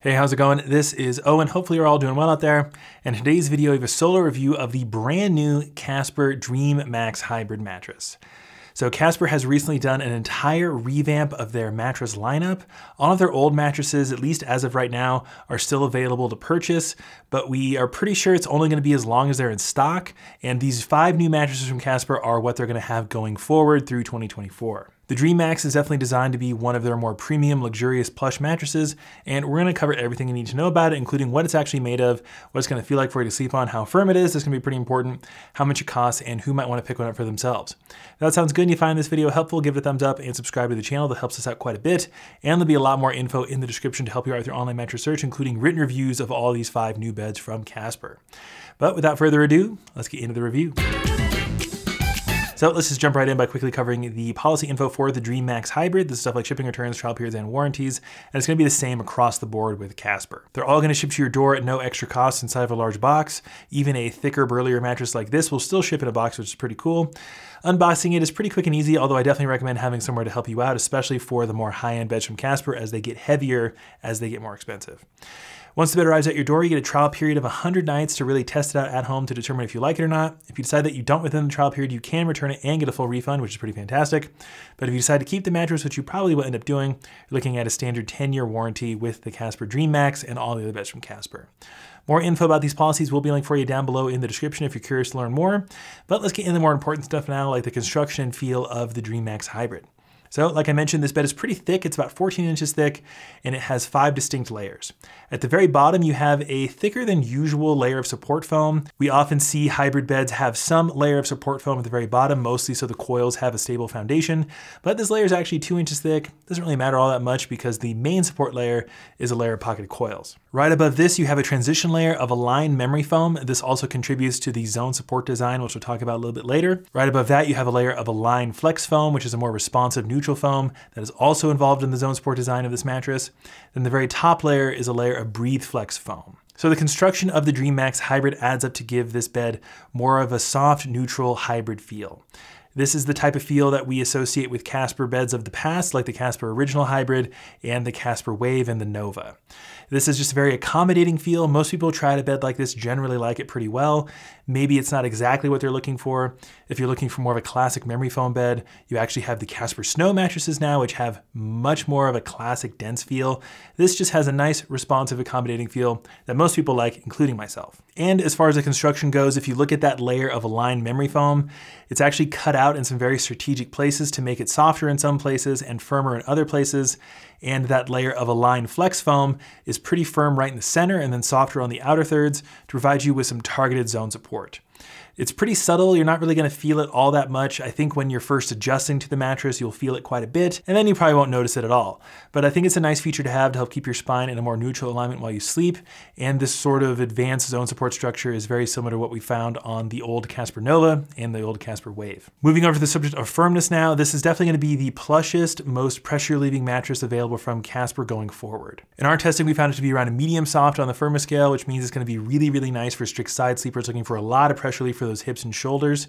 Hey, how's it going? This is Owen. Hopefully you're all doing well out there. And in today's video, we have a solo review of the brand new Casper Dream Max Hybrid mattress. So Casper has recently done an entire revamp of their mattress lineup. All of their old mattresses, at least as of right now, are still available to purchase, but we are pretty sure it's only going to be as long as they're in stock. And these 5 new mattresses from Casper are what they're going to have going forward through 2024. The Dream Max is definitely designed to be one of their more premium, luxurious plush mattresses, and we're going to cover everything you need to know about it, including what it's actually made of, what it's going to feel like for you to sleep on, how firm it is, that's going to be pretty important, how much it costs, and who might want to pick one up for themselves. If that sounds good and you find this video helpful, give it a thumbs up and subscribe to the channel. That helps us out quite a bit, and there'll be a lot more info in the description to help you out with your online mattress search, including written reviews of all these 5 new beds from Casper. But without further ado, let's get into the review. So let's just jump right in by quickly covering the policy info for the Dream Max Hybrid. This is stuff like shipping, returns, trial periods, and warranties. And it's going to be the same across the board with Casper. They're all going to ship to your door at no extra cost inside of a large box. Even a thicker, burlier mattress like this will still ship in a box, which is pretty cool. Unboxing it is pretty quick and easy, although I definitely recommend having somewhere to help you out, especially for the more high-end beds from Casper as they get heavier, as they get more expensive. Once the bed arrives at your door, you get a trial period of 100 nights to really test it out at home to determine if you like it or not. If you decide that you don't within the trial period, you can return it and get a full refund, which is pretty fantastic. But if you decide to keep the mattress, which you probably will end up doing, you're looking at a standard 10-year warranty with the Casper Dream Max and all the other beds from Casper. More info about these policies will be linked for you down below in the description if you're curious to learn more. But let's get into the more important stuff now, like the construction and feel of the Dream Max Hybrid. So like I mentioned, this bed is pretty thick. It's about 14 inches thick, and it has 5 distinct layers. At the very bottom, you have a thicker than usual layer of support foam. We often see hybrid beds have some layer of support foam at the very bottom, mostly so the coils have a stable foundation. But this layer is actually 2 inches thick. Doesn't really matter all that much because the main support layer is a layer of pocketed coils. Right above this, you have a transition layer of Align memory foam. This also contributes to the zone support design, which we'll talk about a little bit later. Right above that, you have a layer of Align flex foam, which is a more responsive neutral foam that is also involved in the zone support design of this mattress. Then the very top layer is a layer of Breathe Flex foam. So the construction of the Dream Max Hybrid adds up to give this bed more of a soft, neutral hybrid feel. This is the type of feel that we associate with Casper beds of the past, like the Casper Original Hybrid and the Casper Wave and the Nova. This is just a very accommodating feel. Most people who try a bed like this generally like it pretty well. Maybe it's not exactly what they're looking for. If you're looking for more of a classic memory foam bed, you actually have the Casper Snow mattresses now, which have much more of a classic dense feel. This just has a nice, responsive, accommodating feel that most people like, including myself. And as far as the construction goes, if you look at that layer of Align memory foam, it's actually cut out in some very strategic places to make it softer in some places and firmer in other places. And that layer of Align flex foam is pretty firm right in the center and then softer on the outer thirds to provide you with some targeted zone support. It's pretty subtle. You're not really going to feel it all that much. I think when you're first adjusting to the mattress, you'll feel it quite a bit, and then you probably won't notice it at all. But I think it's a nice feature to have to help keep your spine in a more neutral alignment while you sleep. And this sort of advanced zone support structure is very similar to what we found on the old Casper Nova and the old Casper Wave. Moving over to the subject of firmness now, this is definitely going to be the plushest, most pressure-relieving mattress available from Casper going forward. In our testing, we found it to be around a medium soft on the firmness scale, which means it's going to be really, really nice for strict side sleepers looking for a lot of pressure relief for those hips and shoulders.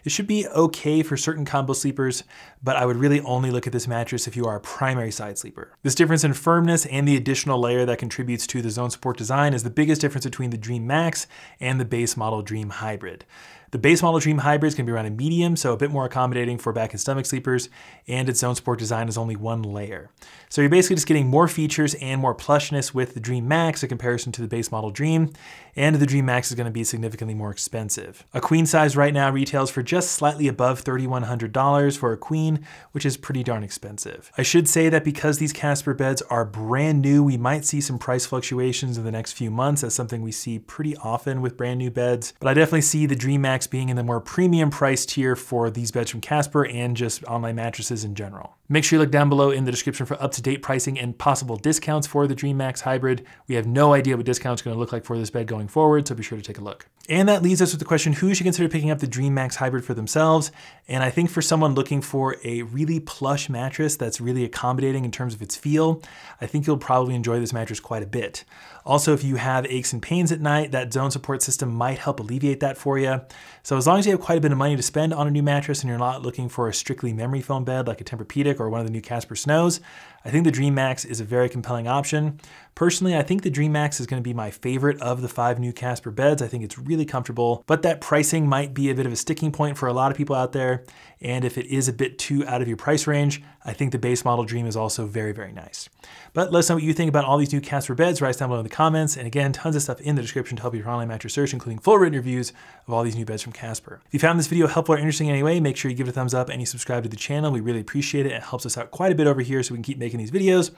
It should be okay for certain combo sleepers, but I would really only look at this mattress if you are a primary side sleeper. This difference in firmness and the additional layer that contributes to the zone support design is the biggest difference between the Dream Max and the base model Dream Hybrid. The base model Dream Hybrid is going to be around a medium, so a bit more accommodating for back and stomach sleepers, and its zone support design is only 1 layer. So you're basically just getting more features and more plushness with the Dream Max in comparison to the base model Dream, and the Dream Max is going to be significantly more expensive. A queen size right now retails for just slightly above $3,100 for a queen, which is pretty darn expensive. I should say that because these Casper beds are brand new, we might see some price fluctuations in the next few months. That's something we see pretty often with brand new beds, but I definitely see the Dream Max being in the more premium price tier for these beds from Casper and just online mattresses in general. Make sure you look down below in the description for up-to-date pricing and possible discounts for the Dream Max Hybrid. We have no idea what discounts are going to look like for this bed going forward, so be sure to take a look. And that leaves us with the question, who should consider picking up the Dream Max Hybrid for themselves? And I think for someone looking for a really plush mattress that's really accommodating in terms of its feel, I think you'll probably enjoy this mattress quite a bit. Also, if you have aches and pains at night, that zone support system might help alleviate that for you. So as long as you have quite a bit of money to spend on a new mattress and you're not looking for a strictly memory foam bed like a Tempur-Pedic or one of the new Casper Snows, I think the Dream Max is a very compelling option. Personally, I think the Dream Max is going to be my favorite of the 5 new Casper beds. I think it's really comfortable, but that pricing might be a bit of a sticking point for a lot of people out there. And if it is a bit too out of your price range, I think the base model Dream is also very, very nice. But let us know what you think about all these new Casper beds. Write down below in the comments. And again, tons of stuff in the description to help you with your online mattress search, including full written reviews of all these new beds from Casper. If you found this video helpful or interesting in any way, make sure you give it a thumbs up and you subscribe to the channel. We really appreciate it. It helps us out quite a bit over here so we can keep making these videos.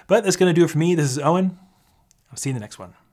But that's going to do it for me. This is Owen. I'll see you in the next one.